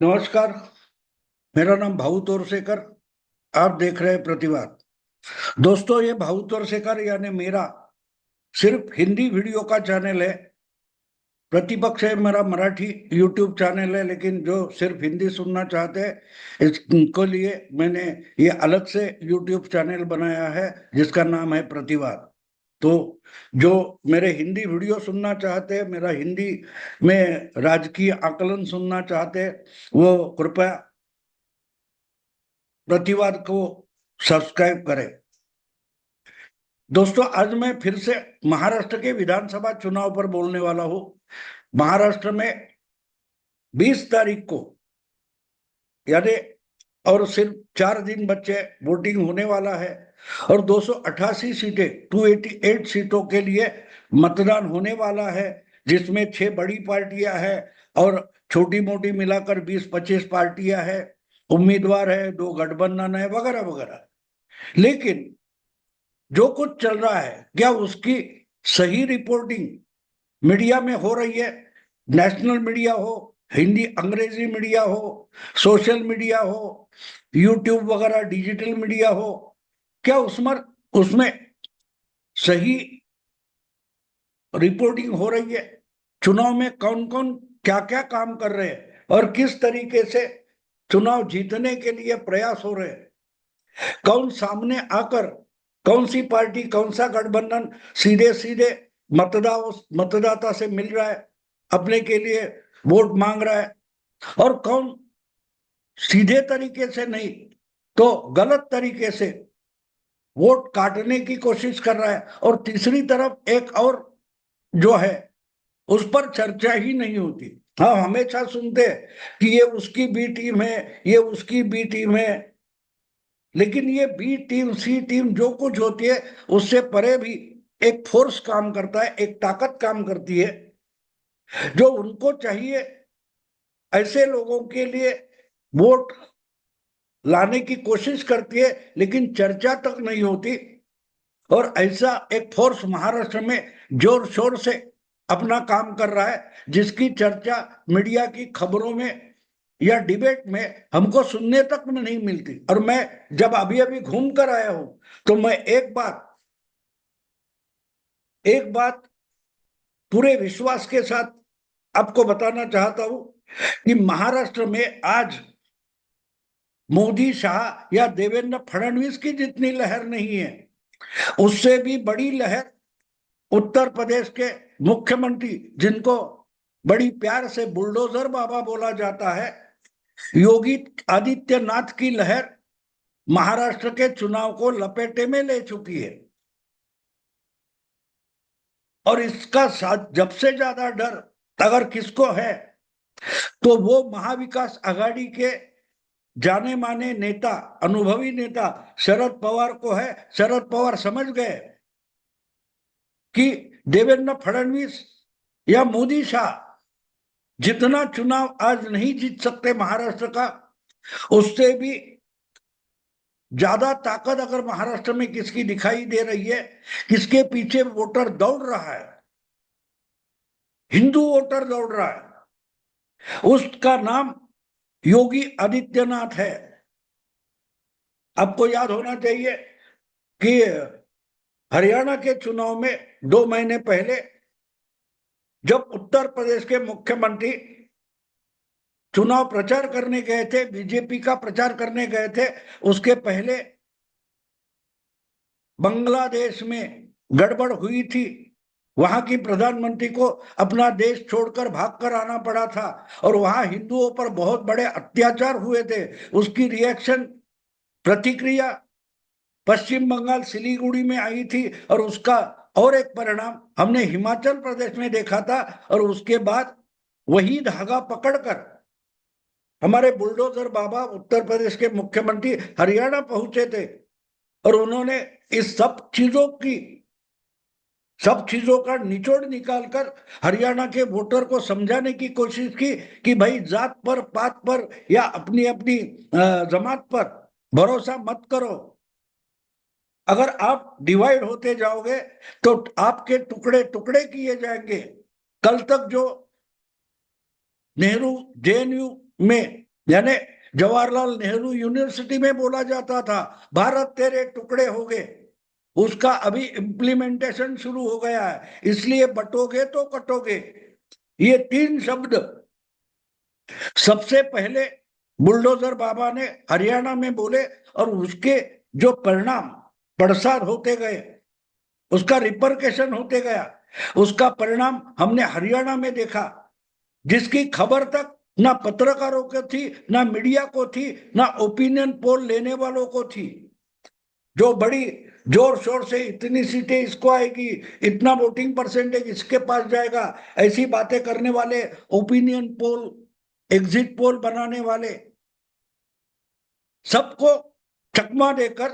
नमस्कार। मेरा नाम भाऊ तोरसेकर। आप देख रहे हैं प्रतिवाद। दोस्तों, ये भाऊ तोरसेकर यानी मेरा सिर्फ हिंदी वीडियो का चैनल है। प्रतिपक्ष है मेरा मराठी यूट्यूब चैनल है, लेकिन जो सिर्फ हिंदी सुनना चाहते हैं इसको लिए मैंने ये अलग से यूट्यूब चैनल बनाया है जिसका नाम है प्रतिवाद। तो जो मेरे हिंदी वीडियो सुनना चाहते हैं, मेरा हिंदी में राजकीय आकलन सुनना चाहते हैं, वो कृपया प्रतिवाद को सब्सक्राइब करें। दोस्तों, आज मैं फिर से महाराष्ट्र के विधानसभा चुनाव पर बोलने वाला हूं। महाराष्ट्र में 20 तारीख को यानी और सिर्फ 4 दिन बच्चे वोटिंग होने वाला है और 288 सीटें 288 सीटों के लिए मतदान होने वाला है, जिसमें 6 बड़ी पार्टियां हैं और छोटी मोटी मिलाकर 20-25 पार्टियां हैं, उम्मीदवार है, 2 गठबंधन है, वगैरह वगैरह। लेकिन जो कुछ चल रहा है, क्या उसकी सही रिपोर्टिंग मीडिया में हो रही है? नेशनल मीडिया हो, हिंदी अंग्रेजी मीडिया हो, सोशल मीडिया हो, यूट्यूब वगैरह डिजिटल मीडिया हो, क्या उसमें उसमें सही रिपोर्टिंग हो रही है? चुनाव में कौन कौन क्या क्या काम कर रहे हैं और किस तरीके से चुनाव जीतने के लिए प्रयास हो रहे हैं? कौन सामने आकर कौन सी पार्टी, कौन सा गठबंधन सीधे सीधे मतदाता से मिल रहा है, अपने के लिए वोट मांग रहा है, और कौन सीधे तरीके से नहीं तो गलत तरीके से वोट काटने की कोशिश कर रहा है। और तीसरी तरफ एक और जो है, उस पर चर्चा ही नहीं होती। हाँ, हमेशा सुनते हैं कि ये उसकी बी टीम है, ये उसकी बी टीम है, लेकिन ये बी टीम सी टीम जो कुछ होती है उससे परे भी एक फोर्स काम करता है, एक ताकत काम करती है जो उनको चाहिए ऐसे लोगों के लिए वोट लाने की कोशिश करती है, लेकिन चर्चा तक नहीं होती। और ऐसा एक फोर्स महाराष्ट्र में जोर शोर से अपना काम कर रहा है, जिसकी चर्चा मीडिया की खबरों में या डिबेट में हमको सुनने तक में नहीं मिलती। और मैं जब अभी अभी घूम कर आया हूं तो मैं एक बात पूरे विश्वास के साथ आपको बताना चाहता हूं कि महाराष्ट्र में आज मोदी, शाह या देवेंद्र फडणवीस की जितनी लहर नहीं है, उससे भी बड़ी लहर उत्तर प्रदेश के मुख्यमंत्री, जिनको बड़ी प्यार से बुलडोजर बाबा बोला जाता है, योगी आदित्यनाथ की लहर महाराष्ट्र के चुनाव को लपेटे में ले चुकी है। और इसका जब से ज्यादा डर अगर किसको है तो वो महाविकास आघाड़ी के जाने माने नेता, अनुभवी नेता शरद पवार को है। शरद पवार समझ गए कि देवेंद्र फडणवीस या मोदी, शाह जितना चुनाव आज नहीं जीत सकते महाराष्ट्र का, उससे भी ज्यादा ताकत अगर महाराष्ट्र में किसकी दिखाई दे रही है, किसके पीछे वोटर दौड़ रहा है, हिंदू वोटर दौड़ रहा है, उसका नाम योगी आदित्यनाथ है। आपको याद होना चाहिए कि हरियाणा के चुनाव में 2 महीने पहले जब उत्तर प्रदेश के मुख्यमंत्री चुनाव प्रचार करने गए थे, बीजेपी का प्रचार करने गए थे, उसके पहले बांग्लादेश में गड़बड़ हुई थी। वहां की प्रधानमंत्री को अपना देश छोड़कर भागकर आना पड़ा था और वहां हिंदुओं पर बहुत बड़े अत्याचार हुए थे। उसकी रिएक्शन, प्रतिक्रिया पश्चिम बंगाल सिलीगुड़ी में आई थी और उसका और एक परिणाम हमने हिमाचल प्रदेश में देखा था। और उसके बाद वही धागा पकड़कर हमारे बुलडोजर बाबा उत्तर प्रदेश के मुख्यमंत्री हरियाणा पहुंचे थे और उन्होंने इस सब चीजों का निचोड़ निकालकर हरियाणा के वोटर को समझाने की कोशिश की कि भाई, जात पर, पात पर या अपनी अपनी जमात पर भरोसा मत करो। अगर आप डिवाइड होते जाओगे तो आपके टुकड़े टुकड़े किए जाएंगे। कल तक जो नेहरू जेएनयू में यानी जवाहरलाल नेहरू यूनिवर्सिटी में बोला जाता था भारत तेरे टुकड़े हो गए, उसका अभी इम्प्लीमेंटेशन शुरू हो गया है। इसलिए बटोगे तो कटोगे, ये 3 शब्द सबसे पहले बुलडोजर बाबा ने हरियाणा में बोले, और उसके जो परिणाम बरसात होते गए, उसका रिपरकेशन होते गया, उसका परिणाम हमने हरियाणा में देखा, जिसकी खबर तक ना पत्रकारों को थी, ना मीडिया को थी, ना ओपिनियन पोल लेने वालों को थी। जो बड़ी जोर शोर से इतनी सीटें इसको आएगी, इतना वोटिंग परसेंटेज इसके पास जाएगा, ऐसी बातें करने वाले, ओपिनियन पोल, एग्जिट पोल बनाने वाले, सबको चकमा देकर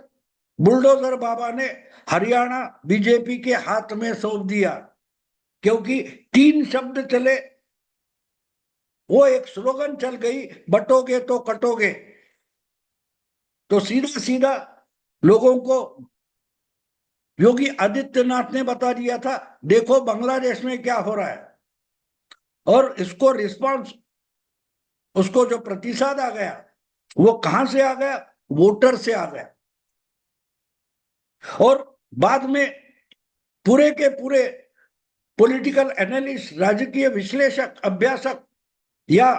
बुलडोजर बाबा ने हरियाणा बीजेपी के हाथ में सौंप दिया। क्योंकि 3 शब्द चले, वो एक स्लोगन चल गई, बटोगे तो कटोगे। तो सीधा सीधा लोगों को योगी आदित्यनाथ ने बता दिया था, देखो बांग्लादेश में क्या हो रहा है। और इसको रिस्पांस, उसको जो प्रतिसाद आ गया, वो कहां से आ गया? वोटर से आ गया। और बाद में पूरे के पूरे पॉलिटिकल एनालिस्ट, राजकीय विश्लेषक, अभ्यासक, या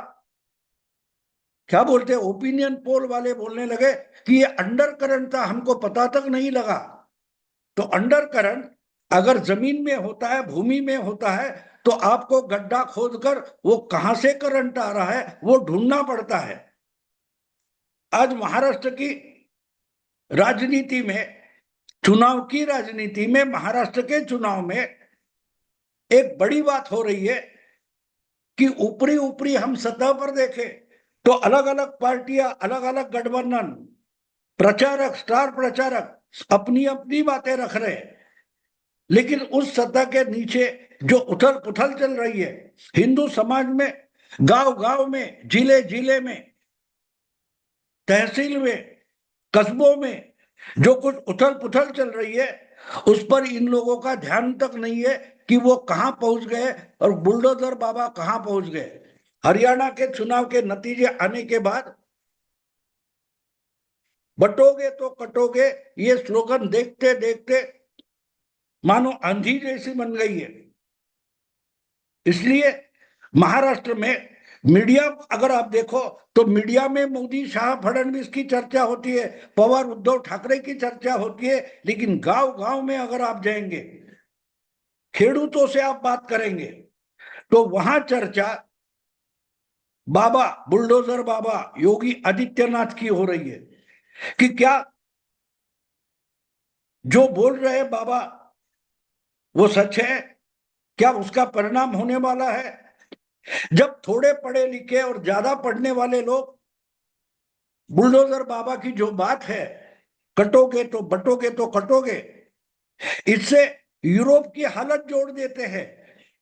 क्या बोलते हैं, ओपिनियन पोल वाले बोलने लगे कि ये अंडर करंट था, हमको पता तक नहीं लगा। तो अंडर करंट अगर जमीन में होता है, भूमि में होता है, तो आपको गड्ढा खोदकर वो कहां से करंट आ रहा है वो ढूंढना पड़ता है। आज महाराष्ट्र की राजनीति में, चुनाव की राजनीति में, महाराष्ट्र के चुनाव में एक बड़ी बात हो रही है कि ऊपरी ऊपरी हम सतह पर देखें तो अलग अलग पार्टियां, अलग अलग गठबंधन, प्रचारक, स्टार प्रचारक अपनी अपनी बातें रख रहे हैं। लेकिन उस सतह के नीचे जो उथल पुथल चल रही है हिंदू समाज में, गांव गांव में, जिले जिले में, तहसील में, कस्बों में जो कुछ उथल पुथल चल रही है, उस पर इन लोगों का ध्यान तक नहीं है कि वो कहां पहुंच गए और बुलडोजर बाबा कहां पहुंच गए। हरियाणा के चुनाव के नतीजे आने के बाद बटोगे तो कटोगे ये स्लोगन देखते देखते मानो आंधी जैसी बन गई है। इसलिए महाराष्ट्र में मीडिया, अगर आप देखो तो मीडिया में मोदी, शाह, फडणवीस की चर्चा होती है, पवार, उद्धव ठाकरे की चर्चा होती है, लेकिन गांव गांव में अगर आप जाएंगे, खेडूतों से आप बात करेंगे, तो वहां चर्चा बाबा, बुलडोजर बाबा योगी आदित्यनाथ की हो रही है कि क्या जो बोल रहे हैं बाबा वो सच है, क्या उसका परिणाम होने वाला है। जब थोड़े पढ़े लिखे और ज्यादा पढ़ने वाले लोग बुलडोजर बाबा की जो बात है, कटोगे तो बटोगे तो कटोगे, इससे यूरोप की हालत जोड़ देते हैं।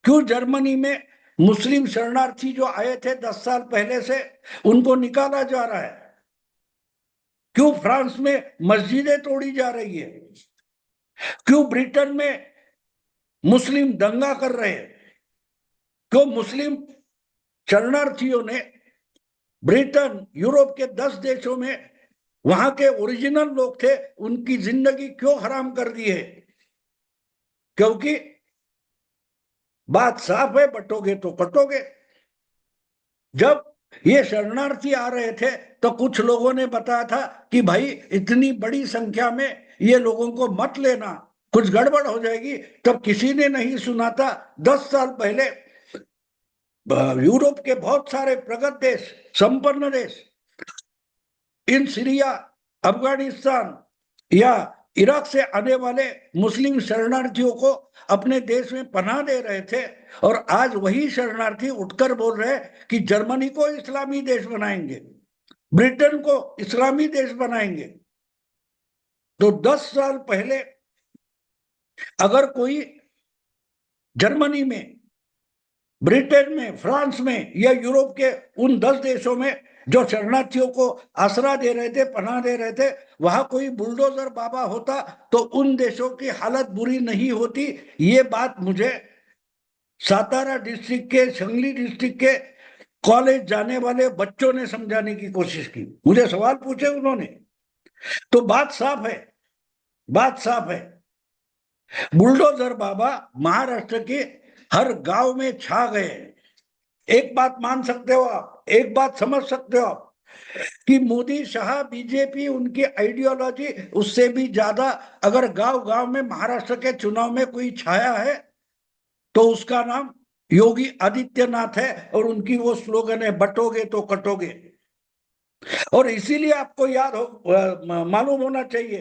क्यों जर्मनी में मुस्लिम शरणार्थी जो आए थे 10 साल पहले से, उनको निकाला जा रहा है? क्यों फ्रांस में मस्जिदें तोड़ी जा रही है? क्यों ब्रिटेन में मुस्लिम दंगा कर रहे हैं? क्यों मुस्लिम शरणार्थियों ने ब्रिटेन, यूरोप के 10 देशों में, वहां के ओरिजिनल लोग थे, उनकी जिंदगी क्यों हराम कर दी है? क्योंकि बात साफ है, बटोगे तो कटोगे। जब ये शरणार्थी आ रहे थे तो कुछ लोगों ने बताया था कि भाई इतनी बड़ी संख्या में ये लोगों को मत लेना, कुछ गड़बड़ हो जाएगी। तब किसी ने नहीं सुना था। 10 साल पहले यूरोप के बहुत सारे प्रगत देश, संपन्न देश, इन सीरिया, अफगानिस्तान या इराक से आने वाले मुस्लिम शरणार्थियों को अपने देश में पनाह दे रहे थे, और आज वही शरणार्थी उठकर बोल रहे हैं कि जर्मनी को इस्लामी देश बनाएंगे, ब्रिटेन को इस्लामी देश बनाएंगे। तो 10 साल पहले अगर कोई जर्मनी में, ब्रिटेन में, फ्रांस में या यूरोप के उन 10 देशों में जो शरणार्थियों को आसरा दे रहे थे, पनाह दे रहे थे, वहां कोई बुलडोजर बाबा होता तो उन देशों की हालत बुरी नहीं होती। ये बात मुझे सातारा डिस्ट्रिक्ट के, संगली डिस्ट्रिक्ट के कॉलेज जाने वाले बच्चों ने समझाने की कोशिश की, मुझे सवाल पूछे उन्होंने, तो बात साफ है, बात साफ है। बुलडोजर बाबा महाराष्ट्र के हर गांव में छा गए। एक बात मान सकते हो आप, एक बात समझ सकते हो आप, कि मोदी शाह बीजेपी उनकी आइडियोलॉजी उससे भी ज्यादा अगर गांव गांव में महाराष्ट्र के चुनाव में कोई छाया है तो उसका नाम योगी आदित्यनाथ है, और उनकी वो स्लोगन है, बटोगे तो कटोगे। और इसीलिए आपको याद हो, मालूम होना चाहिए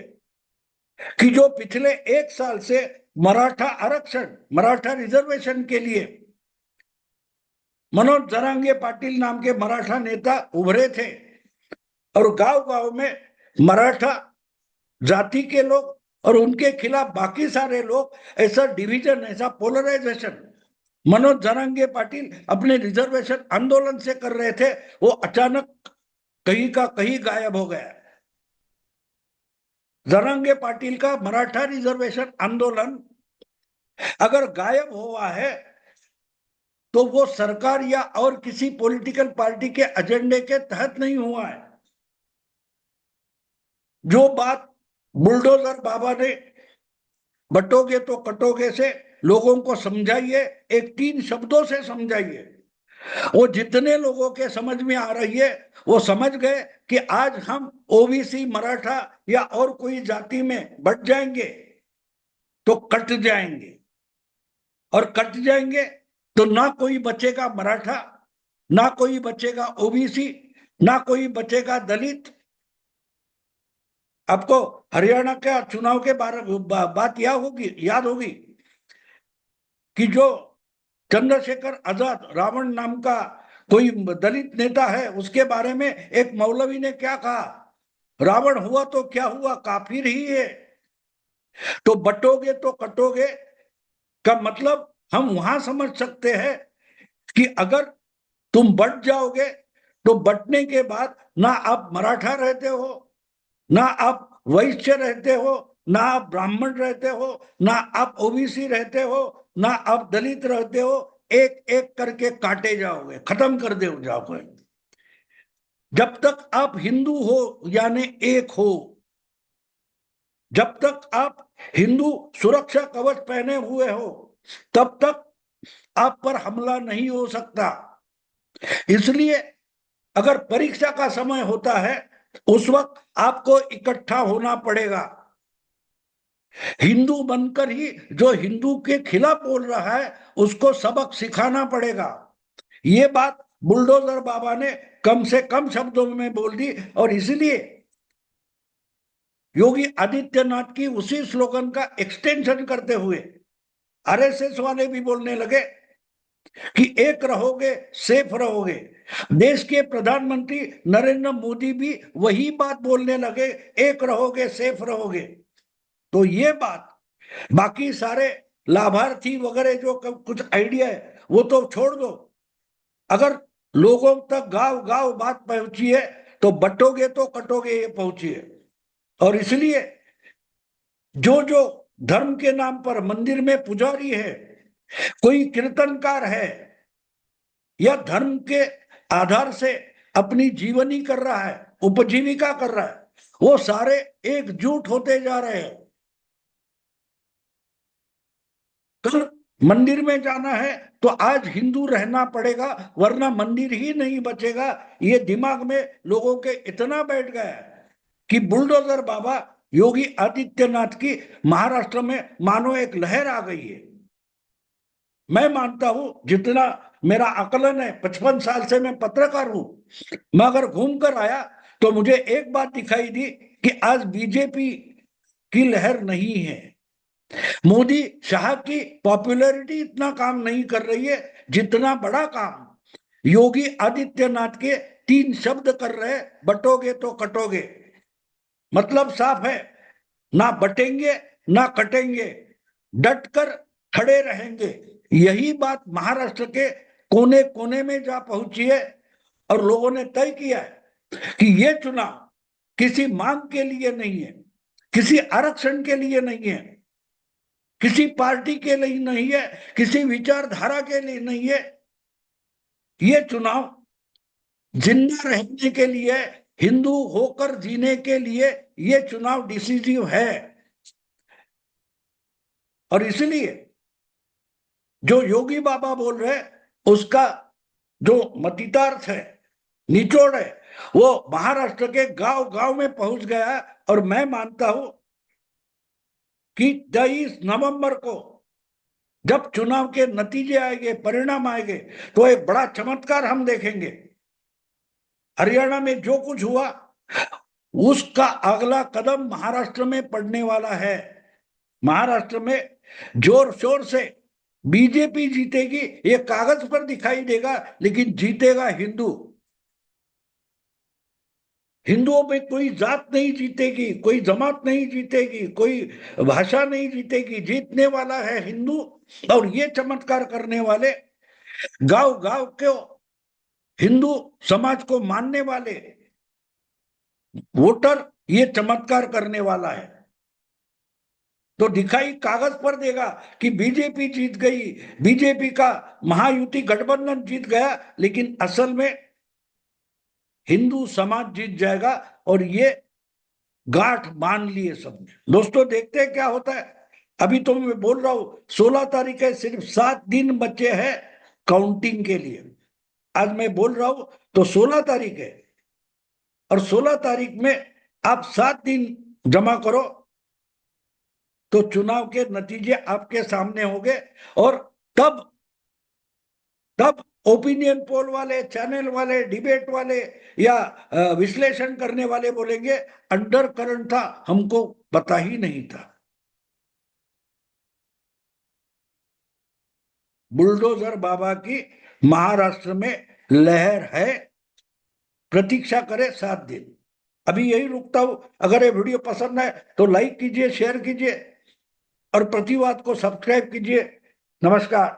कि जो पिछले एक साल से मराठा आरक्षण, मराठा रिजर्वेशन के लिए मनोज जरांगे पाटिल नाम के मराठा नेता उभरे थे, और गांव गांव में मराठा जाति के लोग और उनके खिलाफ बाकी सारे लोग, ऐसा डिवीजन, ऐसा पोलराइजेशन मनोज जरांगे पाटिल अपने रिजर्वेशन आंदोलन से कर रहे थे, वो अचानक कहीं का कहीं गायब हो गया। जरांगे पाटिल का मराठा रिजर्वेशन आंदोलन अगर गायब हुआ है तो वो सरकार या और किसी पॉलिटिकल पार्टी के एजेंडे के तहत नहीं हुआ है। जो बात बुलडोजर बाबा ने बटोगे तो कटोगे से लोगों को समझाइए, एक 3 शब्दों से समझाइए, वो जितने लोगों के समझ में आ रही है वो समझ गए कि आज हम ओबीसी, मराठा या और कोई जाति में बट जाएंगे तो कट जाएंगे, और कट जाएंगे तो ना कोई बचेगा मराठा, ना कोई बचेगा ओबीसी, ना कोई बचेगा दलित। आपको हरियाणा के चुनाव के बारे बात याद होगी कि जो चंद्रशेखर आजाद, रावण नाम का कोई दलित नेता है, उसके बारे में एक मौलवी ने क्या कहा, रावण हुआ तो क्या हुआ, काफिर ही है। तो बटोगे तो कटोगे का मतलब हम वहां समझ सकते हैं कि अगर तुम बट जाओगे तो बटने के बाद ना आप मराठा रहते हो, ना आप वैश्य रहते हो, ना आप ब्राह्मण रहते हो, ना आप ओबीसी रहते हो, ना आप दलित रहते हो, एक एक करके काटे जाओगे, खत्म कर दे जाओगे। जब तक आप हिंदू हो यानी एक हो, जब तक आप हिंदू सुरक्षा कवच पहने हुए हो, तब तक आप पर हमला नहीं हो सकता। इसलिए अगर परीक्षा का समय होता है उस वक्त आपको इकट्ठा होना पड़ेगा। हिंदू बनकर ही जो हिंदू के खिलाफ बोल रहा है उसको सबक सिखाना पड़ेगा। ये बात बुलडोजर बाबा ने कम से कम शब्दों में बोल दी, और इसलिए योगी आदित्यनाथ की उसी स्लोगन का एक्सटेंशन करते हुए आरएसएस वाले भी बोलने लगे कि एक रहोगे सेफ रहोगे। देश के प्रधानमंत्री नरेंद्र मोदी भी वही बात बोलने लगे, एक रहोगे सेफ रहोगे। तो ये बात बाकी सारे लाभार्थी वगैरह जो कुछ आइडिया है वो तो छोड़ दो, अगर लोगों तक गांव गांव बात पहुंची है तो बटोगे तो कटोगे ये पहुंची है। और इसलिए जो जो धर्म के नाम पर मंदिर में पुजारी है, कोई कीर्तनकार है, या धर्म के आधार से अपनी जीवनी कर रहा है, उपजीविका कर रहा है, वो सारे एकजुट होते जा रहे हैं। कल मंदिर में जाना है तो आज हिंदू रहना पड़ेगा वरना मंदिर ही नहीं बचेगा। ये दिमाग में लोगों के इतना बैठ गया है कि बुलडोजर बाबा योगी आदित्यनाथ की महाराष्ट्र में मानो एक लहर आ गई है। मैं मानता हूं, जितना मेरा आकलन है, 55 साल से मैं पत्रकार हूं, मैं अगर घूम कर आया तो मुझे एक बात दिखाई दी कि आज बीजेपी की लहर नहीं है। मोदी शाह की पॉपुलैरिटी इतना काम नहीं कर रही है जितना बड़ा काम योगी आदित्यनाथ के 3 शब्द कर रहे, बटोगे तो कटोगे। मतलब साफ है, ना बटेंगे ना कटेंगे, डटकर खड़े रहेंगे। यही बात महाराष्ट्र के कोने कोने में जा पहुंची है, और लोगों ने तय किया है कि ये चुनाव किसी मांग के लिए नहीं है, किसी आरक्षण के लिए नहीं है, किसी पार्टी के लिए नहीं है, किसी विचारधारा के लिए नहीं है। ये चुनाव जिंदा रहने के लिए, हिंदू होकर जीने के लिए ये चुनाव डिसीजिव है। और इसलिए जो योगी बाबा बोल रहे उसका जो मतितार्थ है, निचोड़ है, वो महाराष्ट्र के गांव गांव में पहुंच गया। और मैं मानता हूं कि 23 नवंबर को जब चुनाव के नतीजे आएंगे, परिणाम आएंगे, तो एक बड़ा चमत्कार हम देखेंगे। हरियाणा में जो कुछ हुआ उसका अगला कदम महाराष्ट्र में पड़ने वाला है। महाराष्ट्र में जोर शोर से बीजेपी जीतेगी, ये कागज पर दिखाई देगा, लेकिन जीतेगा हिंदू। हिंदुओं में कोई जात नहीं जीतेगी, कोई जमात नहीं जीतेगी, कोई भाषा नहीं जीतेगी, जीतने वाला है हिंदू। और ये चमत्कार करने वाले गांव गांव के हिंदू समाज को मानने वाले वोटर ये चमत्कार करने वाला है। तो दिखाई कागज पर देगा कि बीजेपी जीत गई, बीजेपी का महायुति गठबंधन जीत गया, लेकिन असल में हिंदू समाज जीत जाएगा। और ये गांठ बांध लिए सबने। दोस्तों देखते हैं क्या होता है। अभी तो मैं बोल रहा हूं 16 तारीख है, सिर्फ 7 दिन बचे हैं काउंटिंग के लिए। आज मैं बोल रहा हूं तो 16 तारीख है, और 16 तारीख में आप 7 दिन जमा करो तो चुनाव के नतीजे आपके सामने होंगे। और तब तब ओपिनियन पोल वाले, चैनल वाले, डिबेट वाले या विश्लेषण करने वाले बोलेंगे अंडर करंट था, हमको पता ही नहीं था। बुलडोजर बाबा की महाराष्ट्र में लहर है। प्रतीक्षा करें 7 दिन। अभी यही रुकता हूं। अगर ये वीडियो पसंद है तो लाइक कीजिए, शेयर कीजिए और प्रतिवाद को सब्सक्राइब कीजिए। नमस्कार।